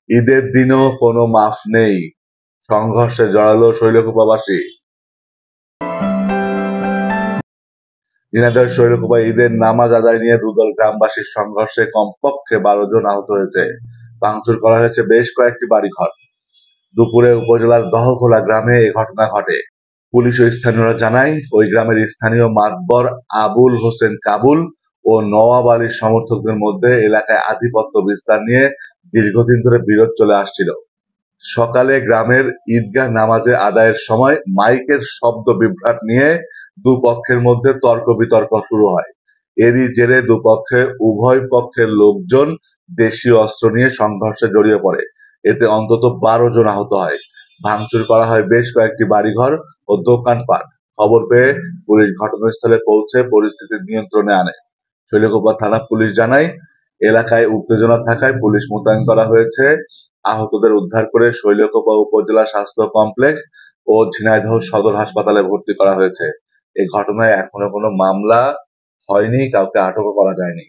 ঈদের দিনও কোনো মাফ নেই, সংঘর্ষে জড়ালো শৈলকুপাবাসী। ঝিনাইদহের শৈলকুপায় ঈদের নামাজ আদায় নিয়ে দুদল গ্রামবাসীর সংঘর্ষে কমপক্ষে 12 জন আহত হয়েছে। ভাঙচুর করা হয়েছে বেশ কয়েকটি বাড়িঘর। দুপুরে উপজেলার দহখোলা গ্রামে এ ঘটনা ঘটে। পুলিশ ও স্থানীয়রা জানায়, ওই গ্রামের স্থানীয় মাতবর আবুল হোসেন কাবুল ও নওয়াব আলীর সমর্থকদের মধ্যে এলাকায় আধিপত্য বিস্তার নিয়ে দীর্ঘদিন ধরে বিরোধ চলে আসছিল। সকালে গ্রামের ঈদগাহ নামাজে আদায়ের সময় মাইকের শব্দ বিভ্রাট নিয়ে দুপক্ষের মধ্যে তর্ক বিতর্ক শুরু হয়। এরই জেরে দুপক্ষে উভয় পক্ষের লোকজন দেশীয় অস্ত্র নিয়ে সংঘর্ষে জড়িয়ে পড়ে। এতে অন্তত 12 জন আহত হয়। ভাঙচুর করা হয় বেশ কয়েকটি বাড়িঘর ও দোকানপাট। খবর পেয়ে পুলিশ ঘটনাস্থলে পৌঁছে পরিস্থিতি নিয়ন্ত্রণে আনে। শৈলকুপা থানা পুলিশ জানায়, এলাকায় উত্তেজনা থাকায় পুলিশ মোতায়েন করা হয়েছে। আহতদের উদ্ধার করে শৈলকুপা উপজেলা স্বাস্থ্য কমপ্লেক্স ও ঝিনাইদহ সদর হাসপাতালে ভর্তি করা হয়েছে। এই ঘটনায় এখনো কোনো মামলা হয়নি, কাউকে আটকও করা যায়নি।